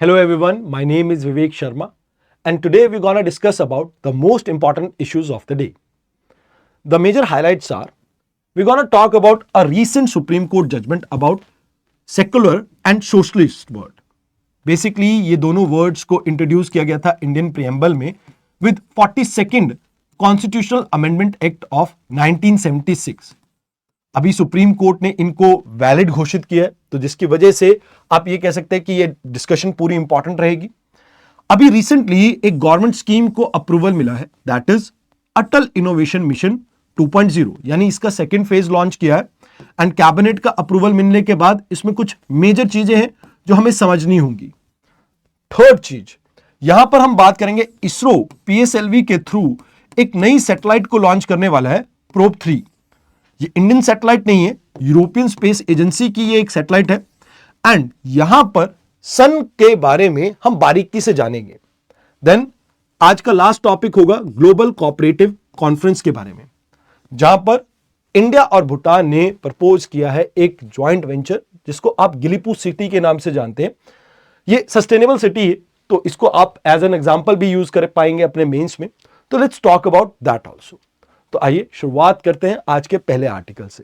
Hello everyone, my name is Vivek Sharma and today we're gonna discuss about the most important issues of the day. The major highlights are we're gonna talk about a recent Supreme Court judgment about secular and socialist word. Basically ये दोनों words को introduce किया गया था Indian preamble में with 42nd Constitutional Amendment Act of 1976. अभी supreme court ने इनको वैलिड घोषित किया है, तो जिसकी वजह से आप ये कह सकते हैं कि ये डिस्कशन पूरी इंपॉर्टेंट रहेगी। अभी रिसेंटली एक गवर्नमेंट स्कीम को अप्रूवल मिला है, that is Atal innovation mission 2.0, यानी इसका सेकेंड फेज लॉन्च किया है एंड कैबिनेट का अप्रूवल मिलने के बाद इसमें कुछ मेजर चीजें हैं जो हमें समझनी होंगी। थर्ड चीज, यहां पर हम बात करेंगे इसरो PSLV के थ्रू एक नई सैटेलाइट को लॉन्च करने वाला है, प्रोब 3। ये इंडियन सैटेलाइट नहीं है, यूरोपियन स्पेस एजेंसी की ये एक सैटेलाइट है एंड यहां पर सन के बारे में हम बारीकी से जानेंगे। देन आज का लास्ट टॉपिक होगा ग्लोबल कोऑपरेटिव कॉन्फ्रेंस के बारे में, जहां पर इंडिया और भूटान ने प्रपोज किया है एक जॉइंट वेंचर जिसको आप गिलीपू सिटी के नाम से जानते हैं। ये सस्टेनेबल सिटी है, तो इसको आप एज एन एग्जांपल भी यूज कर पाएंगे अपने मेंस में। तो let's talk about that also. तो आइए शुरुआत करते हैं आज के पहले आर्टिकल से।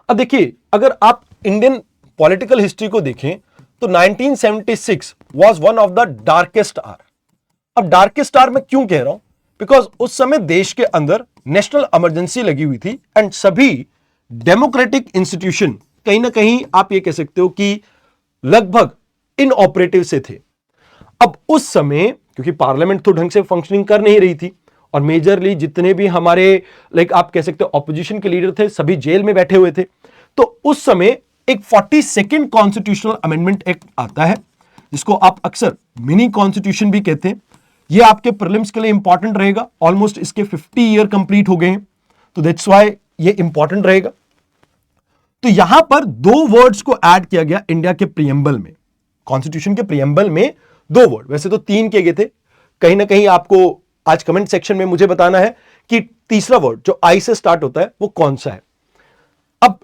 अब देखिए, अगर आप इंडियन पॉलिटिकल हिस्ट्री को देखें तो 1976 was one of the darkest hour. अब डार्केस्ट आवर मैं क्यों कह रहा हूं? बिकॉज उस समय देश के अंदर नेशनल इमरजेंसी लगी हुई थी एंड सभी डेमोक्रेटिक इंस्टीट्यूशन कहीं ना कहीं आप ये कह सकते हो कि लगभग इनऑपरेटिव से थे। अब उस समय क्योंकि पार्लियामेंट तो ढंग से फंक्शनिंग कर नहीं रही थी और मेजरली जितने भी हमारे आप कह सकते हो ऑपोजिशन के लीडर थे सभी जेल में बैठे हुए थे। तो उस समय एक 42nd कॉन्स्टिट्यूशनल अमेंडमेंट एक्ट आता है जिसको आप अक्सर मिनी कॉन्स्टिट्यूशन भी कहते हैं। ये आपके प्रीलिम्स के लिए इंपॉर्टेंट रहेगा, ऑलमोस्ट इसके 50 ईयर कंप्लीट हो गए हैं, तो दैट्स व्हाई ये इंपॉर्टेंट रहेगा। तो यहां पर दो वर्ड्स को ऐड किया गया इंडिया के प्रीएम्बल में, कॉन्स्टिट्यूशन के प्रीएम्बल में दो वर्ड, वैसे तो 3 किए गए थे। कहीं ना कहीं आपको आज कमेंट सेक्शन में मुझे बताना है कि तीसरा वर्ड जो आई से स्टार्ट होता है वो कौन सा है। अब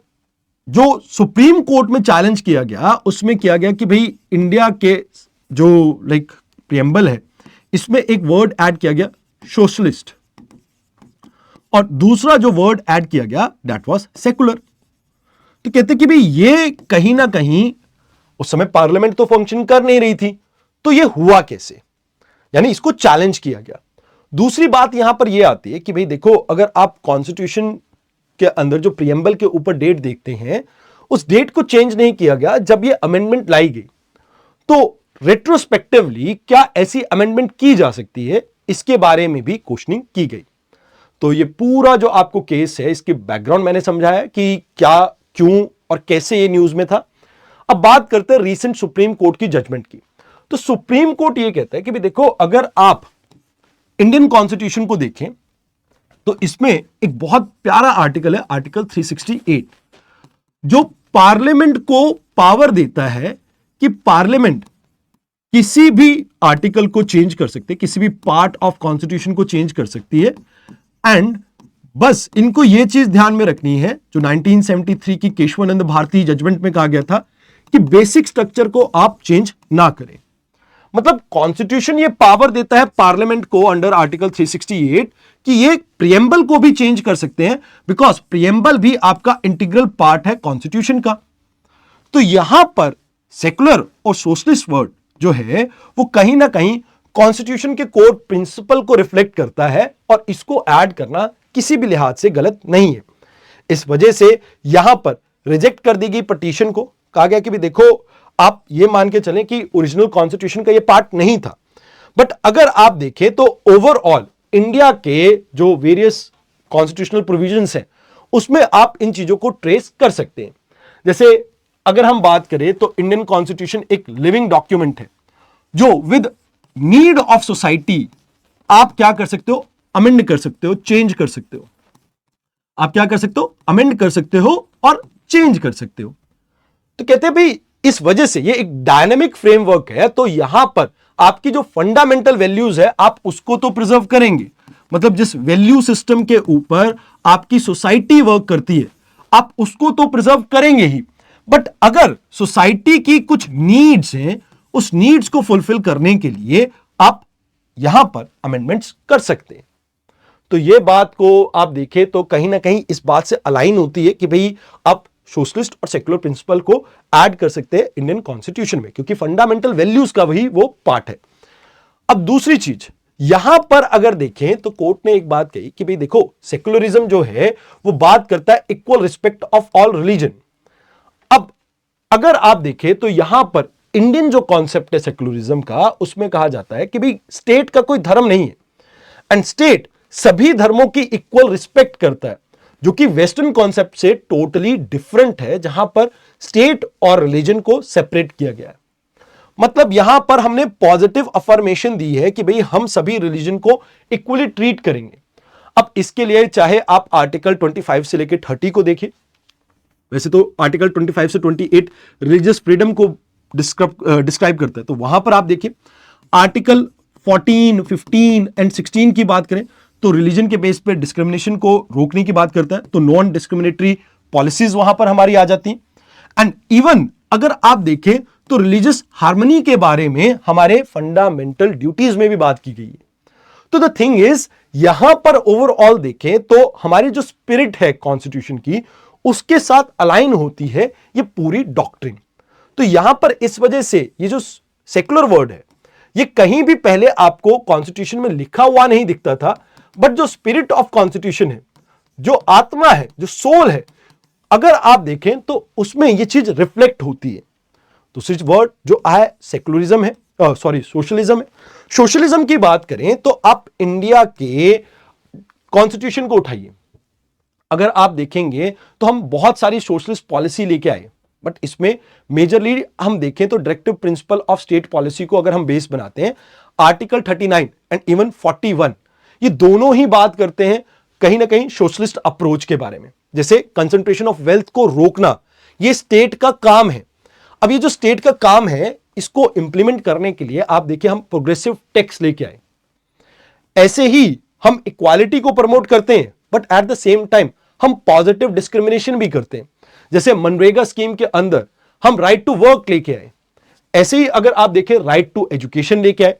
जो सुप्रीम कोर्ट में चैलेंज किया गया उसमें किया गया कि भाई इंडिया के जो प्रीएम्बल है इसमें एक वर्ड ऐड किया गया सोशलिस्ट और दूसरा जो वर्ड ऐड किया गया दैट वाज सेकुलर। तो कहते कि भाई ये कहीं ना कहीं उस समय पार्लियामेंट तो फंक्शन कर नहीं रही थी, तो ये हुआ कैसे, यानी इसको चैलेंज किया गया। दूसरी बात यहां पर यह आती है कि भाई देखो, अगर आप कॉन्स्टिट्यूशन के अंदर जो प्रीएम्बल के ऊपर डेट देखते हैं उस डेट को चेंज नहीं किया गया जब ये अमेंडमेंट लाई गई, तो रेट्रोस्पेक्टिवली क्या ऐसी अमेंडमेंट की जा सकती है, इसके बारे में भी क्वेश्चनिंग की गई। तो ये पूरा जो आपको केस है इसके बैकग्राउंड मैंने समझाया कि क्या, क्यों और कैसे ये न्यूज में था। अब बात करते हैं रीसेंट सुप्रीम कोर्ट की जजमेंट की। तो सुप्रीम कोर्ट ये कहता है कि भाई देखो, अगर आप इंडियन कॉन्स्टिट्यूशन को देखें तो इसमें एक बहुत प्यारा आर्टिकल है, आर्टिकल 368, जो पार्लियामेंट को पावर देता है कि पार्लियामेंट किसी भी आर्टिकल को चेंज कर सकते, किसी भी पार्ट ऑफ कॉन्स्टिट्यूशन को चेंज कर सकती है। एंड बस इनको यह चीज ध्यान में रखनी है जो 1973 की केशवानंद भारती जजमेंट में कहा गया था कि बेसिक स्ट्रक्चर को आप चेंज ना करें। मतलब कॉन्स्टिट्यूशन ये पावर देता है पार्लियामेंट को अंडर आर्टिकल 368 कि ये प्रीएम्बल को भी चेंज कर सकते हैं, बिकॉज प्रीएम्बल भी आपका इंटीग्रल पार्ट है कॉन्स्टिट्यूशन का। तो यहां पर सेकुलर और सोशलिस्ट वर्ड जो है वो कहीं ना कहीं कॉन्स्टिट्यूशन के कोर प्रिंसिपल को रिफ्लेक्ट करता है और इसको ऐड करना किसी भी लिहाज से गलत नहीं है। इस वजह से यहां पर रिजेक्ट कर दी गई पिटीशन को, कहा गया कि भी देखो, आप ये मान के चलें कि ओरिजिनल कॉन्स्टिट्यूशन का ये पार्ट नहीं था, बट अगर आप देखें तो ओवरऑल इंडिया के जो वेरियस कॉन्स्टिट्यूशनल प्रोविजंस हैं उसमें आप इन चीजों को ट्रेस कर सकते हैं। जैसे अगर हम बात करें तो इंडियन कॉन्स्टिट्यूशन एक लिविंग डॉक्यूमेंट है जो विद नीड ऑफ सोसाइटी आप क्या कर सकते हो, अमेंड कर सकते हो, चेंज कर सकते हो। आप क्या कर सकते हो, अमेंड कर सकते हो और चेंज कर सकते हो। तो कहते हैं भाई इस वजह से ये एक डायनेमिक फ्रेमवर्क है, तो यहां पर आपकी जो फंडामेंटल वैल्यूज है आप उसको तो प्रिजर्व करेंगे, मतलब जिस वैल्यू सिस्टम के ऊपर आपकी सोसाइटी वर्क करती है आप उसको तो प्रिजर्व करेंगे ही, बट अगर सोसाइटी की कुछ नीड्स हैं उस नीड्स को फुलफिल करने के लिए आप यहां पर अमेंडमेंट्स कर सकते हैं। तो ये बात को आप देखें तो कहीं ना कहीं इस बात से अलाइन होती है कि भाई आप सोशलिस्ट और सेक्युलर प्रिंसिपल को ऐड कर सकते हैं इंडियन कॉन्स्टिट्यूशन में, क्योंकि फंडामेंटल वैल्यूज का वही वो पार्ट है। अब दूसरी चीज यहां पर अगर देखें तो कोर्ट ने एक बात कही कि भाई देखो, सेक्युलरिज्म जो है वो बात करता है equal respect of all religion. अब अगर आप देखें तो यहां पर इंडियन जो कॉन्सेप्ट है सेक्युलरिज्म का, उसमें कहा जाता है कि भाई स्टेट का कोई धर्म नहीं है एंड स्टेट सभी धर्मों की इक्वल रिस्पेक्ट करता है, जो कि वेस्टर्न कॉन्सेप्ट से टोटली डिफरेंट है, जहां पर स्टेट और रिलीजन को सेपरेट किया गया है। मतलब यहां पर हमने पॉजिटिव अफर्मेशन दी है कि भाई हम सभी रिलीजन को इक्वली ट्रीट करेंगे। अब इसके लिए चाहे आप आर्टिकल 25 से लेकर 30 को देखिए, वैसे तो आर्टिकल 25 से 28 रिलीजियस फ्रीडम को डिस्क्राइब करता है, तो वहां पर आप देखिए आर्टिकल 14, 15 एंड 16 की बात करें तो रिलीजन के बेस पे डिस्क्रिमिनेशन को रोकने की बात करता है, तो नॉन डिस्क्रिमिनेटरी पॉलिसीज वहां पर हमारी आ जाती एंड इवन अगर आप देखें तो रिलीजियस हार्मनी के बारे में हमारे फंडामेंटल ड्यूटीज में भी बात की गई है। तो द थिंग इज यहां पर ओवरऑल देखें तो हमारी जो स्पिरिट है कॉन्स्टिट्यूशन की, उसके साथ अलाइन होती है ये पूरी डॉक्ट्रिन। तो यहां पर इस वजह से ये जो सेक्युलर वर्ड है ये कहीं भी पहले आपको कॉन्स्टिट्यूशन में लिखा हुआ नहीं दिखता था, बट जो स्पिरिट ऑफ कॉन्स्टिट्यूशन है, जो आत्मा है, जो सोल है, अगर आप देखें तो उसमें ये चीज रिफ्लेक्ट होती है। दूसरी वर्ड जो है सेक्युलरिज्म है, सोशलिज्म है। सोशलिज्म की बात करें तो आप इंडिया के कॉन्स्टिट्यूशन को उठाइए, अगर आप देखेंगे तो हम बहुत सारी सोशलिस्ट पॉलिसी लेके आए, बट इसमें मेजरली हम देखें तो directive principle of state policy को अगर हम बेस बनाते हैं, आर्टिकल 39 एंड इवन 41 ये दोनों ही बात करते हैं कहीं ना कहीं सोशलिस्ट अप्रोच के बारे में। जैसे कंसंट्रेशन ऑफ वेल्थ को रोकना ये स्टेट का काम है। अब ये जो स्टेट का काम है इसको इंप्लीमेंट करने के लिए आप देखिए हम प्रोग्रेसिव टैक्स लेके आए, ऐसे ही हम इक्वालिटी को प्रमोट करते हैं, but at the same time हम पॉजिटिव डिस्क्रिमिनेशन भी करते हैं। जैसे मनरेगा स्कीम के अंदर हम राइट टू वर्क लेके आए, ऐसे ही अगर आप देखें राइट टू एजुकेशन लेके आए,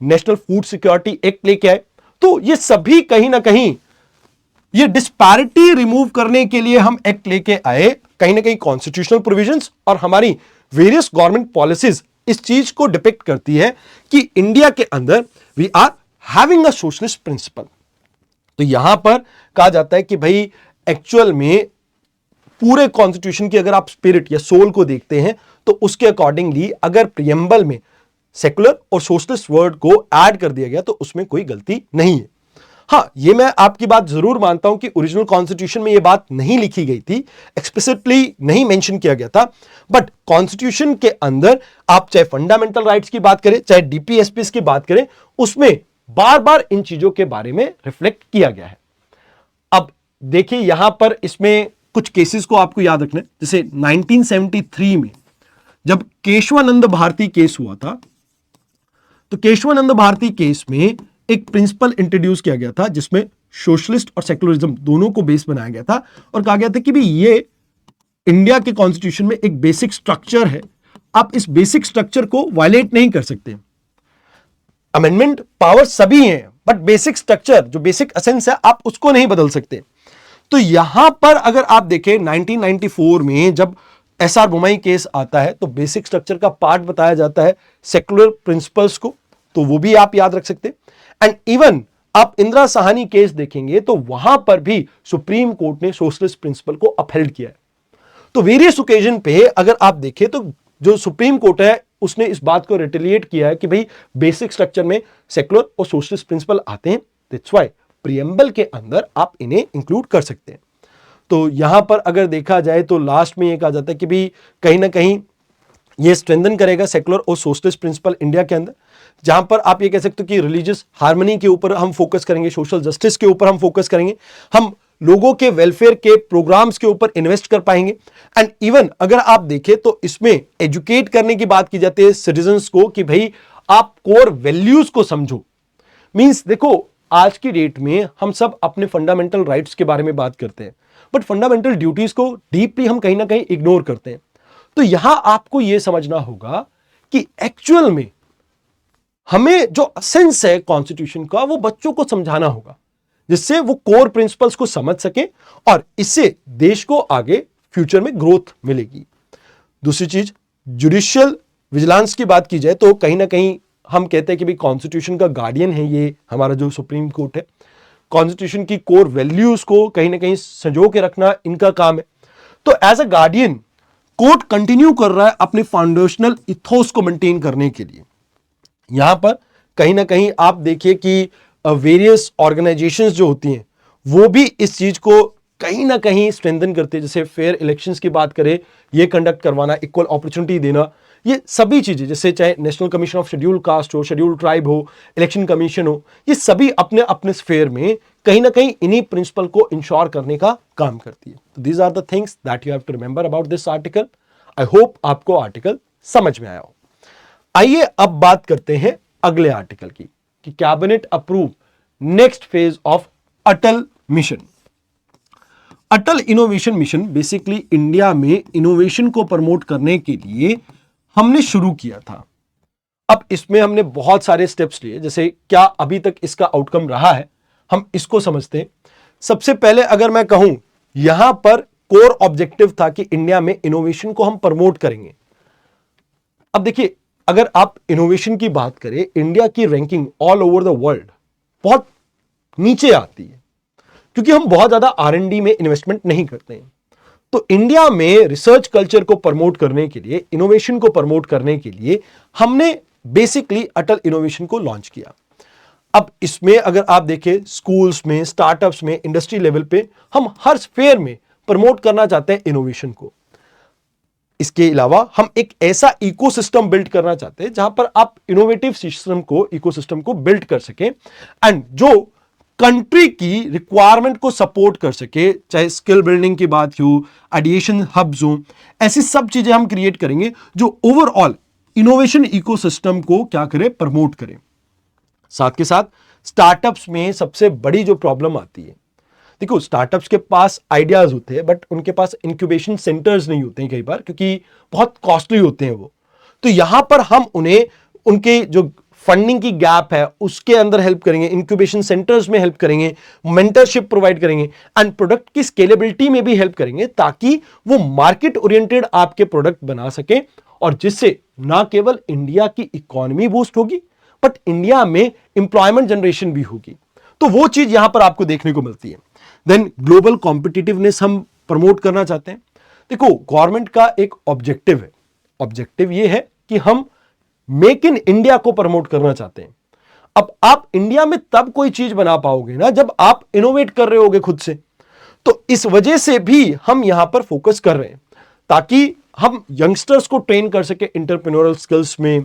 नेशनल फूड सिक्योरिटी एक्ट लेके आए। तो ये सभी कहीं ना कहीं ये डिस्पैरिटी रिमूव करने के लिए हम एक्ट लेके आए, कहीं ना कहीं कॉन्स्टिट्यूशनल प्रोविजंस और हमारी वेरियस गवर्नमेंट पॉलिसीज इस चीज को डिपिक्ट करती है कि इंडिया के अंदर we are having a socialist principle. तो यहां पर कहा जाता है कि भाई एक्चुअल में पूरे कॉन्स्टिट्यूशन की अगर आप स्पिरिट या सोल को देखते हैं तो उसके अकॉर्डिंगली अगर प्रियम्बल में सेकुलर और सोशलिस्ट वर्ड को ऐड कर दिया गया तो उसमें कोई गलती नहीं है। हाँ, ये मैं आपकी बात जरूर मानता हूं कि ओरिजिनल कॉन्स्टिट्यूशन में ये बात नहीं लिखी गई थी, एक्सप्लिसिटली नहीं मेंशन किया गया था, बट कॉन्स्टिट्यूशन के अंदर आप चाहे फंडामेंटल राइट्स की बात करें, चाहे डीपीएसपीस की बात करें, उसमें बार बार इन चीजों के बारे में रिफ्लेक्ट किया गया है। अब देखिए यहां पर इसमें कुछ केसेस को आपको याद रखना है। जैसे 1973 में जब केशवानंद भारती केस हुआ था, तो केशवानंद भारती केस में एक प्रिंसिपल इंट्रोड्यूस किया गया था जिसमें सोशलिस्ट और सेक्युलरिज्म दोनों को बेस बनाया गया था और कहा गया था कि भी ये इंडिया के कॉन्स्टिट्यूशन में एक बेसिक स्ट्रक्चर है, आप इस बेसिक स्ट्रक्चर को वायलेट नहीं कर सकते। अमेंडमेंट पावर सभी हैं, बट बेसिक स्ट्रक्चर जो बेसिक एसेंस है आप उसको नहीं बदल सकते। तो यहां पर अगर आप देखें 1994 में जब एसआर बोमई केस आता है तो बेसिक स्ट्रक्चर का पार्ट बताया जाता है सेक्युलर प्रिंसिपल्स को, तो वो भी आप याद रख सकते। एंड इवन आप इंदिरा साहनी केस देखेंगे तो वहां पर भी सुप्रीम कोर्ट ने सोशलिस्ट प्रिंसिपल को अपहेल्ड किया है। तो वेरियस ओकेजन पे अगर आप देखें तो जो सुप्रीम कोर्ट है उसने इस बात को रिटेलिएट किया है कि भाई बेसिक स्ट्रक्चर में सेक्युलर और सोशलिस्ट प्रिंसिपल आते हैं, दैट्स व्हाई प्रियम्बल के अंदर आप इन्हें इंक्लूड कर सकते हैं। तो यहां पर अगर देखा जाए तो लास्ट में यह कहा जाता है कि भी कहीं ना कहीं ये स्ट्रेंथन करेगा सेक्युलर और सोशलिस्ट प्रिंसिपल इंडिया के अंदर, जहां पर आप ये कह सकते हो कि रिलीजियस हार्मनी के ऊपर हम फोकस करेंगे, सोशल जस्टिस के ऊपर हम फोकस करेंगे, हम लोगों के वेलफेयर के प्रोग्राम्स के ऊपर इन्वेस्ट कर पाएंगे। एंड इवन अगर आप देखें तो इसमें एजुकेट करने की बात की जाती है सिटीजन्स को कि भाई आप कोर वैल्यूज को समझो। मींस देखो आज की डेट में हम सब अपने फंडामेंटल राइट्स के बारे में बात करते हैं, बट फंडामेंटल ड्यूटीज को डीपली हम कहीं ना कहीं इग्नोर करते हैं। तो यहां आपको यह समझना होगा कि एक्चुअल में हमें जो सेंस है कॉन्स्टिट्यूशन का वो बच्चों को समझाना होगा, जिससे वो कोर प्रिंसिपल्स को समझ सके और इससे देश को आगे फ्यूचर में ग्रोथ मिलेगी। दूसरी चीज, जुडिशियल विजिलेंस की बात की जाए तो कहीं ना कहीं हम कहते हैं कि भाई कॉन्स्टिट्यूशन का गार्डियन है ये हमारा जो सुप्रीम कोर्ट है। कॉन्स्टिट्यूशन की कोर वैल्यूज को कहीं ना कहीं संजो के रखना इनका काम है। तो as a guardian court continue कर रहा है अपने फाउंडेशनल इथोस को मेंटेन करने के लिए। यहां पर कहीं ना कहीं आप देखिए कि वेरियस ऑर्गेनाइजेशंस जो होती हैं वो भी इस चीज को कहीं ना कहीं स्ट्रेंथन करते हैं। जैसे फेयर इलेक्शंस की बात करें, ये कंडक्ट करवाना, इक्वल अपॉर्चुनिटी देना, ये सभी चीजें, जैसे चाहे national commission of scheduled caste हो, शेड्यूल्ड ट्राइब हो, इलेक्शन कमीशन हो, ये सभी अपने अपने स्फेयर में कहीं ना कहीं इन्हीं प्रिंसिपल को इंश्योर करने का काम करती है। तो these are the things that you have to remember about this article. I hope आपको आर्टिकल समझ में आया हो। आइए अब बात करते हैं अगले आर्टिकल की कि cabinet approve next phase of Atal mission. Atal innovation mission basically India में इनोवेशन को प्रमोट करने के लिए हमने शुरू किया था। अब इसमें हमने बहुत सारे स्टेप्स लिए, जैसे क्या अभी तक इसका आउटकम रहा है हम इसको समझते हैं। सबसे पहले अगर मैं कहूं, यहां पर कोर ऑब्जेक्टिव था कि इंडिया में इनोवेशन को हम प्रमोट करेंगे। अब देखिए, अगर आप इनोवेशन की बात करें, इंडिया की ranking all over the world बहुत नीचे आती है क्योंकि हम बहुत ज्यादा R&D में इन्वेस्टमेंट नहीं करते हैं। तो इंडिया में रिसर्च कल्चर को प्रमोट करने के लिए, इनोवेशन को प्रमोट करने के लिए हमने बेसिकली अटल इनोवेशन को लॉन्च किया। अब इसमें अगर आप देखें, स्कूल्स में, स्टार्टअप्स में, इंडस्ट्री लेवल पे हम हर स्फेयर में प्रमोट करना चाहते हैं इनोवेशन को। इसके अलावा हम एक ऐसा इकोसिस्टम बिल्ड करना चाहते हैं जहां पर आप इनोवेटिव सिस्टम को, इकोसिस्टम को बिल्ड कर सके एंड जो कंट्री की रिक्वायरमेंट को सपोर्ट कर सके, चाहे स्किल बिल्डिंग की बात हो, आइडिएशन हब्स हो, ऐसी सब चीजें हम क्रिएट करेंगे जो ओवरऑल इनोवेशन इकोसिस्टम को क्या करे, प्रमोट करें। साथ के साथ स्टार्टअप्स में सबसे बड़ी जो प्रॉब्लम आती है, देखो स्टार्टअप्स के पास आइडियाज होते हैं बट उनके पास इंक्यूबेशन सेंटर्स नहीं होते हैं कई बार, क्योंकि बहुत कॉस्टली होते हैं वो। तो यहां पर हम उन्हें उनके जो फंडिंग की गैप है उसके अंदर हेल्प करेंगे, इंक्यूबेशन सेंटर्स में हेल्प करेंगे, मेंटरशिप प्रोवाइड करेंगे एंड प्रोडक्ट की स्केलेबिलिटी में भी हेल्प करेंगे, ताकि वो मार्केट ओरिएंटेड आपके प्रोडक्ट बना सके और जिससे ना केवल इंडिया की इकोनॉमी बूस्ट होगी बट इंडिया में एम्प्लॉयमेंट जनरेशन भी होगी। तो वो चीज यहां पर आपको देखने को मिलती है। देन ग्लोबल कॉम्पिटिटिवनेस हम प्रमोट करना चाहते हैं। देखो, गवर्नमेंट का एक ऑब्जेक्टिव है, ऑब्जेक्टिव ये है कि हम मेक इन इंडिया को प्रमोट करना चाहते हैं। अब आप इंडिया में तब कोई चीज बना पाओगे ना जब आप इनोवेट कर रहे होगे खुद से। तो इस वजह से भी हम यहां पर फोकस कर रहे हैं ताकि हम यंगस्टर्स को ट्रेन कर सके एंटरप्रेन्योरल स्किल्स में,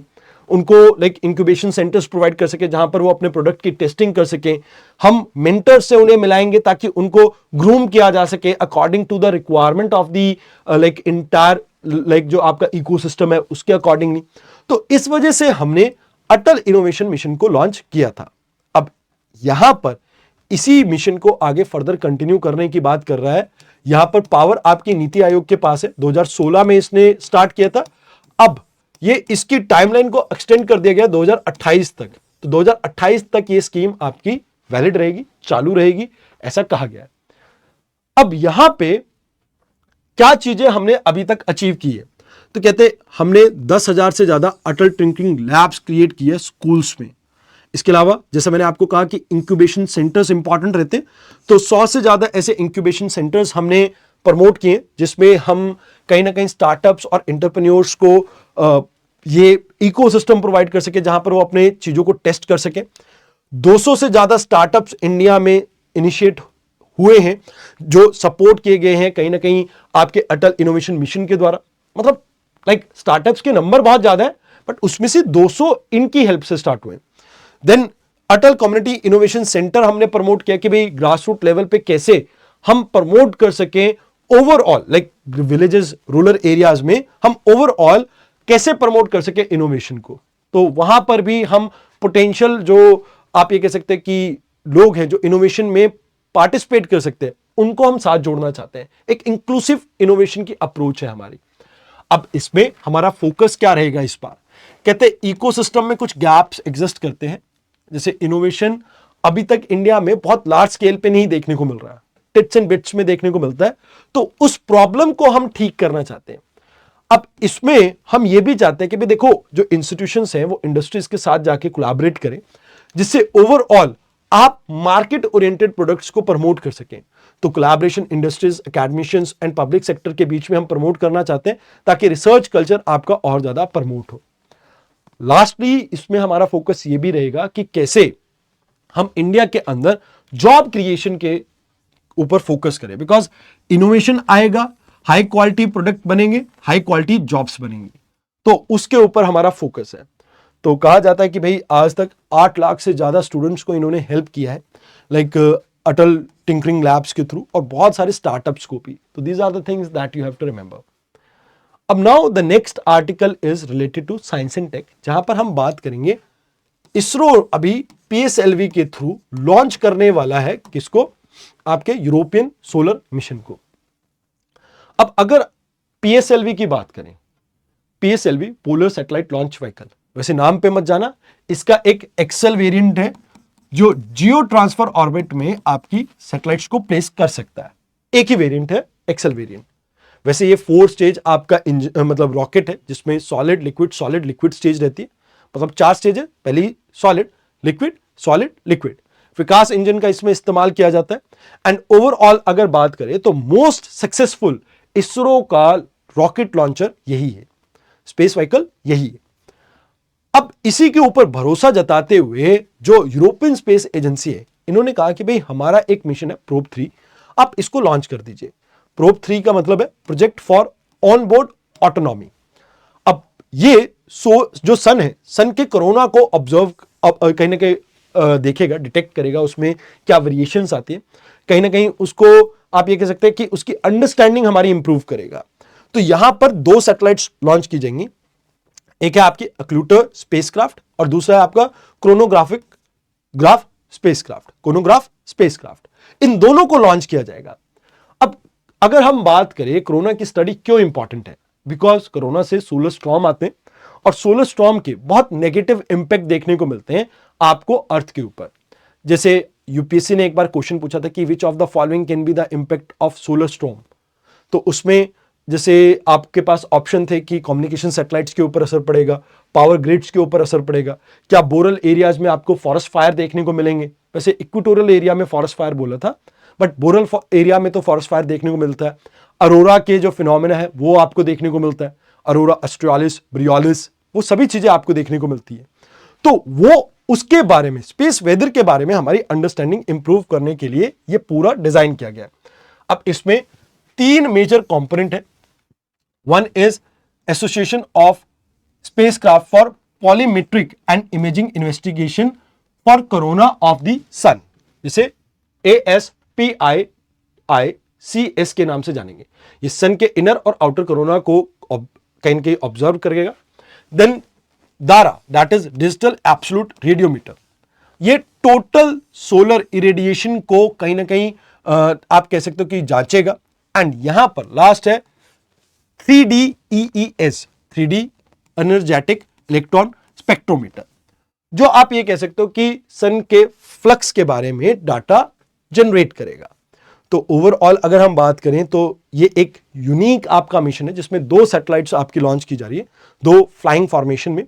उनको लाइक इंक्यूबेशन सेंटर्स प्रोवाइड कर सके जहां पर वो अपने प्रोडक्ट की टेस्टिंग कर सके। हम मेंटर्स से उन्हें मिलाएंगे ताकि उनको ग्रूम किया जा सके according to the requirement of the like entire like जो आपका इकोसिस्टम है उसके अकॉर्डिंगली। तो इस वजह से हमने अटल इनोवेशन मिशन को लॉन्च किया था। अब यहां पर इसी मिशन को आगे फर्दर कंटिन्यू करने की बात कर रहा है। यहां पर पावर आपकी नीति आयोग के पास है, 2016 में इसने स्टार्ट किया था। अब ये इसकी टाइमलाइन को एक्सटेंड कर दिया गया 2028 तक। तो 2028 तक ये स्कीम आपकी वैलिड रहेगी, चालू रहेगी, ऐसा कहा गया है। अब यहां पे क्या चीजें हमने अभी तक अचीव की है, तो कहते हमने 10,000 से ज्यादा अटल टिंकरिंग लैब्स क्रिएट किए स्कूल्स में। इसके अलावा जैसा मैंने आपको कहा कि इंक्यूबेशन सेंटर्स इंपॉर्टेंट रहते हैं, तो 100 से ज्यादा ऐसे इंक्यूबेशन सेंटर्स हमने प्रमोट किए जिसमें हम कहीं ना कहीं स्टार्टअप्स और एंटरप्रेन्योर्स को ये इकोसिस्टम प्रोवाइड कर सके जहां पर वो अपने चीजों को टेस्ट कर सके। 200 से ज्यादा स्टार्टअप्स इंडिया में इनिशिएट हुए हैं जो सपोर्ट किए गए हैं कहीं ना कहीं आपके अटल इनोवेशन मिशन के द्वारा। मतलब लाइक स्टार्टअप्स के नंबर बहुत ज्यादा है बट उसमें से 200 इनकी हेल्प से स्टार्ट हुए। देन अटल कम्युनिटी इनोवेशन सेंटर हमने प्रमोट किया कि भाई ग्रास रूट लेवल पे कैसे हम प्रमोट कर सके overall, like villages, rural areas में हम ओवरऑल कैसे प्रमोट कर सके इनोवेशन को। तो वहां पर भी हम पोटेंशियल जो आप ये कह सकते हैं कि लोग हैं जो इनोवेशन में पार्टिसिपेट कर सकते हैं उनको हम साथ जोड़ना चाहते हैं। एक इंक्लूसिव इनोवेशन की अप्रोच है हमारी। अब इसमें हमारा फोकस क्या रहेगा इस बार कहते हैं इकोसिस्टम में कुछ गैप्स एग्जिस्ट करते हैं, जैसे इनोवेशन अभी तक इंडिया में बहुत लार्ज स्केल पे नहीं देखने को मिल रहा है, टिट्स एंड बिट्स में देखने को मिलता है। तो उस प्रॉब्लम को हम ठीक करना चाहते हैं। अब इसमें हम ये भी चाहते हैं कि भाई देखो, जो इंस्टीट्यूशंस हैं वो इंडस्ट्रीज के साथ जाके कोलैबोरेट करें, जिससे ओवरऑल आप मार्केट ओरिएंटेड प्रोडक्ट्स को प्रमोट कर सकें। तो collaboration industries, academicians and public sector के बीच में हम प्रमोट करना चाहते हैं, ताकि रिसर्च कल्चर आपका और ज्यादा प्रमोट हो। लास्टली इसमें हमारा फोकस ये भी रहेगा कि कैसे हम इंडिया के अंदर जॉब क्रिएशन के ऊपर फोकस करें, बिकॉज इनोवेशन आएगा, हाई क्वालिटी प्रोडक्ट बनेंगे, हाई क्वालिटी जॉब्स बनेंगे, तो उसके ऊपर हमारा फोकस है। तो कहा जाता है कि भाई आज तक 8 लाख से ज्यादा स्टूडेंट्स को इन्होंने हेल्प किया है, लाइक अटल टिंकरिंग लैब्स के थ्रू, और बहुत सारे स्टार्टअप्स को भी। तो these are the things that you have to remember. अब now the next article is related to science and tech, जहां पर हम बात करेंगे इसरो अभी पीएसएलवी के थ्रू लॉन्च करने वाला है किसको, आपके यूरोपियन सोलर मिशन को। अब अगर पीएसएलवी की बात करें, PSLV polar satellite launch vehicle, वैसे नाम पे मत जाना, इसका एक एक्सेल वेरिएंट है जो जियो ट्रांसफर ऑर्बिट में आपकी सैटेलाइट्स को प्लेस कर सकता है। एक ही वेरिएंट है, एक्सेल वेरिएंट। वैसे ये 4 स्टेज आपका मतलब रॉकेट है, जिसमें सॉलिड लिक्विड स्टेज रहती है। मतलब 4 स्टेज है, पहली सॉलिड लिक्विड। विकास इंजन का इसमें इस्तेमाल किया जाता है। एंड ओवरऑल अगर बात करें तो मोस्ट सक्सेसफुल इसरो का रॉकेट लॉन्चर यही है, स्पेस व्हीकल यही है। अब इसी के ऊपर भरोसा जताते हुए जो यूरोपियन स्पेस एजेंसी है, इन्होंने कहा कि भाई हमारा एक मिशन है प्रोब 3, आप इसको लॉन्च कर दीजिए। प्रोब 3 का मतलब है project for on board autonomy. अब ये जो सन है, सन के कोरोना को ऑब्जर्व कहीं ना कहीं देखेगा, डिटेक्ट करेगा उसमें क्या वेरिएशंस आती है, कहीं ना कहीं उसको आप ये कह सकते हैं कि उसकी अंडरस्टैंडिंग हमारी इंप्रूव करेगा। तो यहां पर 2 सैटेलाइट्स लॉन्च की जाएंगी, एक है आपकी अक्लूटर स्पेसक्राफ्ट और दूसरा है आपका क्रोनोग्राफ स्पेसक्राफ्ट। इन दोनों को लॉन्च किया जाएगा। अब अगर हम बात करें कोरोना की स्टडी क्यों इंपॉर्टेंट है, बिकॉज कोरोना से सोलर स्टॉर्म आते हैं और सोलर स्टॉर्म के बहुत नेगेटिव इंपैक्ट देखने को मिलते हैं आपको अर्थ के ऊपर। जैसे यूपीएससी ने एक बार क्वेश्चन पूछा था कि which of the following can be the impact of solar storm. तो उसमें जैसे आपके पास ऑप्शन थे कि कम्युनिकेशन सैटेलाइट्स के ऊपर असर पड़ेगा, पावर ग्रिड्स के ऊपर असर पड़ेगा, क्या बोरल एरियाज में आपको फॉरेस्ट फायर देखने को मिलेंगे। वैसे इक्वेटोरियल एरिया में फॉरेस्ट फायर बोला था, बट बोरल एरिया में तो फॉरेस्ट फायर देखने को मिलता है। अरोरा के जो फिनोमेना है वो आपको देखने को मिलता है, अरोरा ऑस्ट्रेलिस, ब्रियोलिस, वो सभी चीजें आपको देखने को मिलती है। तो वो उसके बारे में, स्पेस वेदर के बारे में हमारी अंडरस्टैंडिंग इंप्रूव करने के लिए ये पूरा डिजाइन किया गया। अब इसमें 3 मेजर कंपोनेंट है। One is association of spacecraft for polarimetric and imaging investigation for corona of the sun, जिसे ASPIICS के नाम से जानेंगे। ये सन के इनर और आउटर कोरोना को कहीं ना कहीं ऑब्जर्व करेगा। Then DARA, that is digital absolute radiometer, ये टोटल सोलर इरेडिएशन को कहीं ना कहीं आप कह सकते हो कि जांचेगा। एंड यहां पर लास्ट है 3DEES, 3D energetic electron spectrometer, जो आप ये कह सकते हो कि सन के फ्लक्स के बारे में डाटा जनरेट करेगा। तो ओवरऑल अगर हम बात करें तो ये एक यूनिक आपका मिशन है, जिसमें 2 सैटेलाइट्स आपकी लॉन्च की जा रही है, 2 फ्लाइंग फॉर्मेशन में।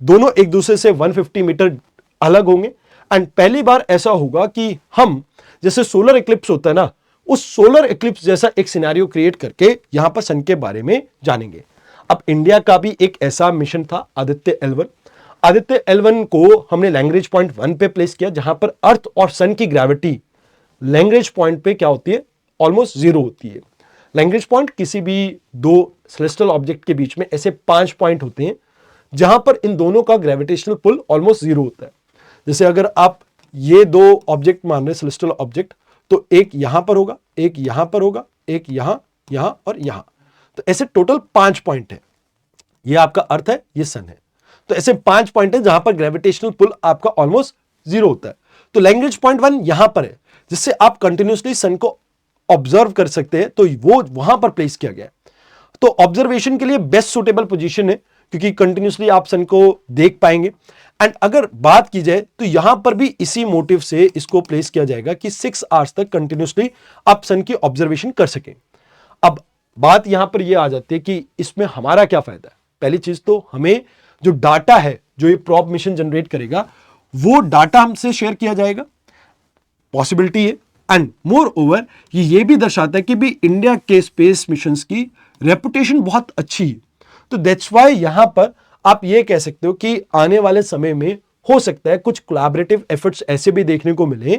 दोनों एक दूसरे से 150 मीटर अलग होंगे। एंड पहली बार ऐसा होगा कि हम, जैसे सोलर इक्लिप्स होता है ना, उस सोलर इक्लिप्स जैसा एक सिनेरियो क्रिएट करके यहां पर सन के बारे में जानेंगे। अब इंडिया का भी एक ऐसा मिशन था, आदित्य L1। आदित्य L1 को हमने लैग्रेंज पॉइंट 1 पे प्लेस किया, जहां पर अर्थ और सन की ग्रेविटी लैग्रेंज पॉइंट पे क्या होती है, ऑलमोस्ट 0 होती है। लैग्रेंज पॉइंट किसी भी 2 सेलेस्टियल ऑब्जेक्ट के बीच में ऐसे 5 पॉइंट होते हैं जहां पर इन दोनों का ग्रेविटेशनल पुल ऑलमोस्ट 0 होता है। जैसे अगर आप ये 2 ऑब्जेक्ट मान रहे हैं सेलेस्टियल ऑब्जेक्ट, तो एक यहां पर होगा, एक यहां पर होगा, एक यहां और यहां, तो ऐसे टोटल 5 पॉइंट है। ये आपका अर्थ है, ये सन है, तो ऐसे 5 पॉइंट है जहां पर ग्रेविटेशनल पुल आपका ऑलमोस्ट 0 होता है। तो लैग्रेंज पॉइंट 1 यहां पर है, जिससे आप कंटिन्यूसली सन को ऑब्जर्व कर सकते हैं, तो वो वहां पर प्लेस किया गया है। तो ऑब्जर्वेशन के लिए बेस्ट सुटेबल पोजीशन है, क्योंकि कंटिन्यूसली आप सन को देख पाएंगे। एंड अगर बात की जाए तो यहां पर भी इसी मोटिव से इसको प्लेस किया जाएगा कि 6 आवर्स तक कंटिन्यूसली आप सन की ऑब्जर्वेशन कर सकें। अब बात यहां पर यह आ जाती है कि इसमें हमारा क्या फायदा है। पहली चीज तो हमें जो डाटा है जो ये प्रोब मिशन जनरेट करेगा वो डाटा हमसे शेयर किया जाएगा, पॉसिबिलिटी है। एंड मोर ओवर ये भी दर्शाता है कि भी इंडिया के स्पेस मिशंस की रेपुटेशन बहुत अच्छी है। तो दैट्स वाई यहां पर आप ये कह सकते हो कि आने वाले समय में हो सकता है कुछ कोलैबोरेटिव एफर्ट्स ऐसे भी देखने को मिले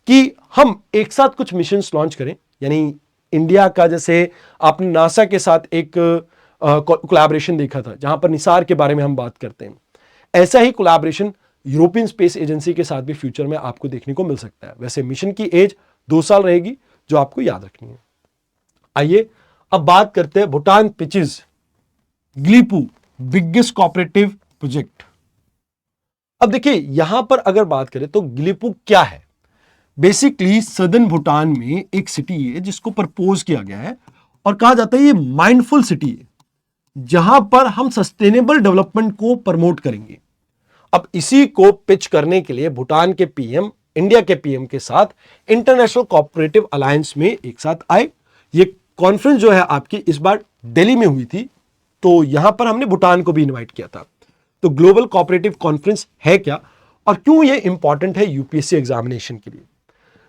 कि हम एक साथ कुछ मिशंस लॉन्च करें। यानी इंडिया का, जैसे आपने नासा के साथ एक कोलैबोरेशन देखा था जहां पर निसार के बारे में हम बात करते हैं, ऐसा ही कोलैबोरेशन यूरोपियन स्पेस एजेंसी के साथ भी फ्यूचर में आपको देखने को मिल सकता है। वैसे मिशन की एज 2 साल रहेगी जो आपको याद रखनी है। आइए अब बात करते हैं Bhutan pitches Gelephu biggest cooperative project. अब देखिए यहां पर अगर बात करें तो ग्लीपू क्या है। बेसिकली सदर्न भूटान में एक सिटी है जिसको प्रपोज किया गया है और कहा जाता है ये माइंडफुल सिटी है जहां पर हम सस्टेनेबल डेवलपमेंट को प्रमोट करेंगे। अब इसी को पिच करने के लिए भूटान के पीएम इंडिया के पीएम के साथ इंटरनेशनल कोऑपरेटिव अलायंस में एक साथ आए। ये कॉन्फ्रेंस जो है आपकी इस बार दिल्ली में हुई थी, तो यहां पर हमने भूटान को भी इनवाइट किया था। तो ग्लोबल कोऑपरेटिव कॉन्फ्रेंस है क्या और क्यों ये इंपॉर्टेंट है यूपीएससी एग्जामिनेशन के लिए।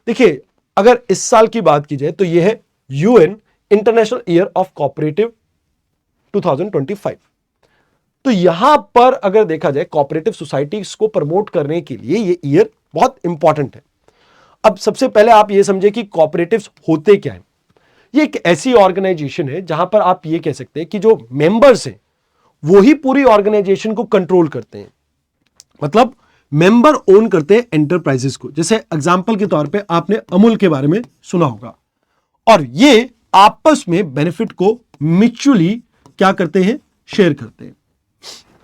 देखिए अगर इस साल की बात की जाए तो यह है UN international year of cooperative 2025। तो यहां पर अगर देखा जाए कोऑपरेटिव सोसाइटीज को प्रमोट करने के लिए ये ईयर बहुत इंपॉर्टेंट है। अब सबसे पहले आप ये समझे कि कोऑपरेटिव्स होते क्या है। ये एक ऐसी ऑर्गेनाइजेशन है जहां पर आप ये कह सकते हैं कि जो मेंबर्स हैं वो ही पूरी ऑर्गेनाइजेशन को कंट्रोल करते हैं। मतलब मेंबर ओन करते हैं एंटरप्राइजेस को। जैसे एग्जांपल के तौर पे आपने अमूल के बारे में सुना होगा, और ये आपस में बेनिफिट को म्यूचुअली क्या करते हैं, शेयर करते हैं।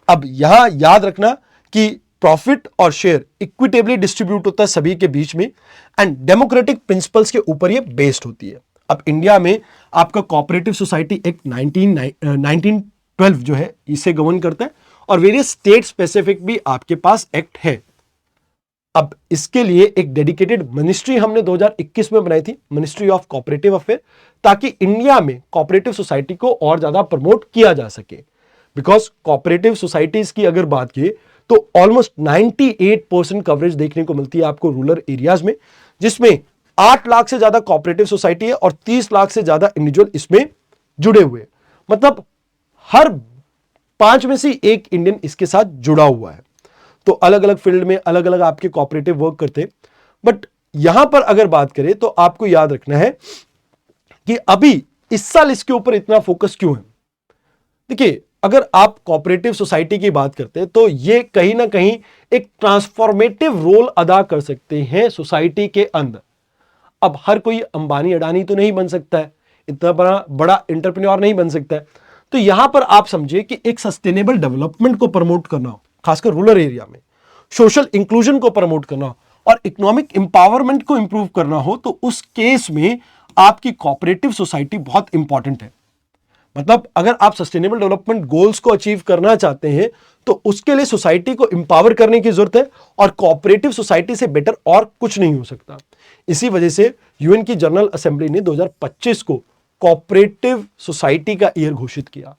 अब यहां याद रखना कि प्रॉफिट और शेयर इक्विटेबली डिस्ट्रीब्यूट होता है सभी के बीच में एंड डेमोक्रेटिक प्रिंसिपल्स के ऊपर ये बेस्ड होती है। अब इंडिया में आपका कोऑपरेटिव सोसाइटी एक्ट 1912 जो है इसे गवर्न करता है और वेरियस स्टेट स्पेसिफिक भी आपके पास एक्ट है। अब इसके लिए एक डेडिकेटेड मिनिस्ट्री हमने 2021 में बनाई थी, मिनिस्ट्री ऑफ कोऑपरेटिव अफेयर, ताकि इंडिया में कोऑपरेटिव सोसाइटी को और ज्यादा प्रमोट किया जा सके। बिकॉज कोऑपरेटिव सोसाइटीज की अगर बात की तो ऑलमोस्ट 98% कवरेज देखने को मिलती है आपको रूरल एरियाज में, जिसमें 8 लाख से ज्यादा कोऑपरेटिव सोसाइटी है और 30 लाख से ज्यादा इंडिविजुअल इसमें जुड़े हुए। मतलब हर 5 में से एक इंडियन इसके साथ जुड़ा हुआ है। तो अलग अलग फील्ड में अलग अलग आपके कोऑपरेटिव वर्क करते हैं। बट यहां पर अगर बात करें तो आपको याद रखना है कि अभी इस साल इसके ऊपर इतना फोकस क्यों है। देखिए अगर आप कोऑपरेटिव सोसाइटी की बात करते हैं तो ये कहीं ना कहीं एक ट्रांसफॉर्मेटिव रोल अदा कर सकते हैं सोसाइटी के अंदर। अब हर कोई अंबानी अडानी तो नहीं बन सकता है, इतना बड़ा एंटरप्रेन्योर नहीं बन सकता है। तो यहां पर आप समझिए कि एक सस्टेनेबल डेवलपमेंट को प्रमोट करना हो, खासकर रूरल एरिया में सोशल इंक्लूजन को प्रमोट करना हो और इकोनॉमिक एम्पावरमेंट को इंप्रूव करना हो, तो उस केस में आपकी कोऑपरेटिव सोसाइटी बहुत इंपॉर्टेंट है। मतलब अगर आप सस्टेनेबल डेवलपमेंट गोल्स को अचीव करना चाहते हैं तो उसके लिए सोसाइटी को इंपावर करने की जरूरत है और कोऑपरेटिव सोसाइटी से बेटर और कुछ नहीं हो सकता। इसी वजह से यूएन की जनरल असेंबली ने 2025 को कोऑपरेटिव सोसाइटी का ईयर घोषित किया।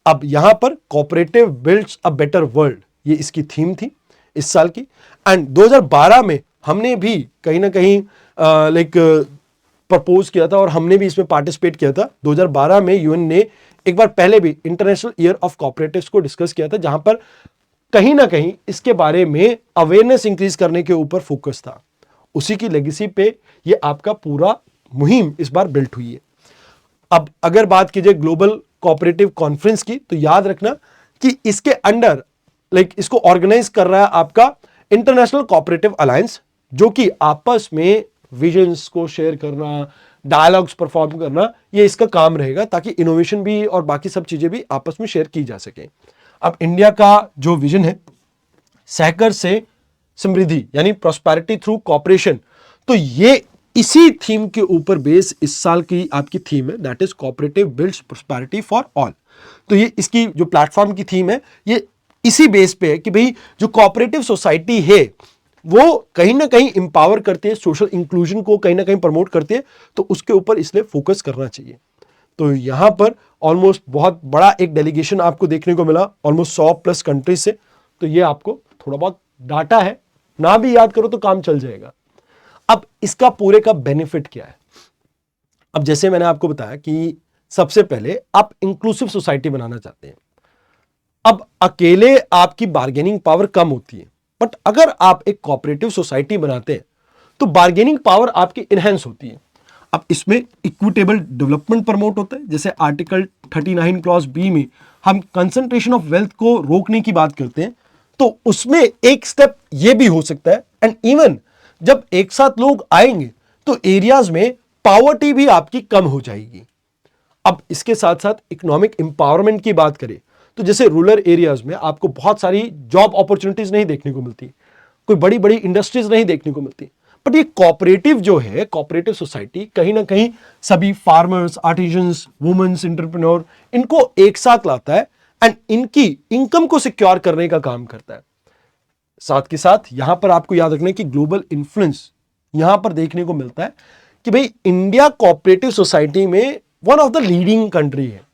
अब यहां पर cooperative builds a better world, ये इसकी थीम थी इस साल की। एंड 2012 में हमने भी कहीं ना कहीं प्रपोज किया था और हमने भी इसमें पार्टिसिपेट किया था। 2012 में यूएन ने एक बार पहले भी इंटरनेशनल ईयर ऑफ कोऑपरेटिव्स को डिस्कस किया था, जहां पर कहीं ना कहीं इसके बारे में अवेयरनेस इंक्रीज करने के ऊपर फोकस था। उसी की लेगेसी पे ये आपका पूरा मुहिम इस बार बिल्ट हुई है। अब अगर बात कीजिए ग्लोबल कोऑपरेटिव कॉन्फ्रेंस की, तो याद रखना कि इसके अंडर इसको ऑर्गेनाइज कर रहा है आपका इंटरनेशनल कोऑपरेटिव अलायंस, जो कि आपस में विजन्स को शेयर करना, डायलॉग्स परफॉर्म करना, ये इसका काम रहेगा, ताकि इनोवेशन भी और बाकी सब चीजें भी आपस में शेयर की जा सके। अब इंडिया का जो विजन है सहकर से समृद्धि यानी प्रॉस्पेरिटी थ्रू कोऑपरेशन, तो ये इसी थीम के ऊपर बेस इस साल की आपकी थीम है, that is cooperative builds prosperity for all. तो ये इसकी जो प्लेटफॉर्म की थीम है ये इसी बेस पे है कि भाई जो कोऑपरेटिव सोसाइटी है वो कहीं ना कहीं इंपावर करती है, सोशल इंक्लूजन को कहीं ना कहीं प्रमोट करती है, तो उसके ऊपर इसलिए फोकस करना चाहिए। तो यहां पर ऑलमोस्ट बहुत बड़ा एक डेलीगेशन आपको देखने को मिला, ऑलमोस्ट 100+ कंट्री से। तो ये आपको थोड़ा बहुत डाटा है, ना भी याद करो तो काम चल जाएगा। अब इसका पूरे का बेनिफिट क्या है? अब जैसे मैंने आपको बताया कि सबसे पहले आप इंक्लूसिव सोसाइटी बनाना चाहते हैं। अब अकेले आपकी बार्गेनिंग पावर कम होती है, बट अगर आप एक कोऑपरेटिव सोसाइटी बनाते हैं तो बार्गेनिंग पावर आपकी इनहेंस होती है। अब इसमें इक्विटेबल डेवलपमेंट प्रमोट होता है, जैसे आर्टिकल 39 क्लॉज बी में हम कंसंट्रेशन ऑफ वेल्थ को रोकने की बात करते हैं, तो उसमें एक स्टेप यह भी हो सकता है। एंड इवन जब एक साथ लोग आएंगे तो एरियाज में पॉवर्टी भी आपकी कम हो जाएगी। अब इसके साथ साथ इकोनॉमिक एम्पावरमेंट की बात करें तो जैसे रूरल एरियाज में आपको बहुत सारी जॉब अपॉर्चुनिटीज नहीं देखने को मिलती, कोई बड़ी बड़ी इंडस्ट्रीज नहीं देखने को मिलती, बट ये कोऑपरेटिव जो है, कोऑपरेटिव सोसाइटी कहीं ना कहीं सभी फार्मर्स, आर्टिजन्स, वुमेन्स, एंटरप्रेन्योर, इनको एक साथ लाता है एंड इनकी इनकम को सिक्योर करने का काम करता है। साथ के साथ यहां पर आपको याद रखना है कि ग्लोबल इन्फ्लुएंस यहां पर देखने को मिलता है कि भाई इंडिया कोऑपरेटिव सोसाइटी में one of the leading country है।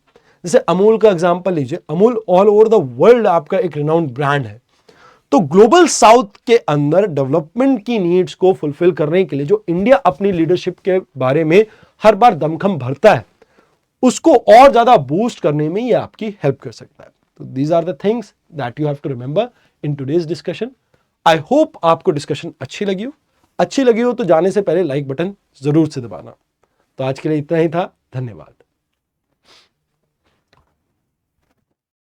जैसे अमूल का एग्जांपल लीजिए, Amul all over the world आपका एक रिनाउंड ब्रांड है। तो ग्लोबल साउथ के अंदर डेवलपमेंट की नीड्स को फुलफिल करने के लिए जो इंडिया अपनी लीडरशिप के बारे में हर बार दमखम भरता है, उसको और ज्यादा बूस्ट करने में ये आपकी हेल्प कर सकता है। तो these are the things that you have to remember in today's discussion. I hope आपको डिस्कशन अच्छी लगी हो तो जाने से पहले लाइक बटन जरूर से दबाना। तो आज के लिए इतना ही था, धन्यवाद।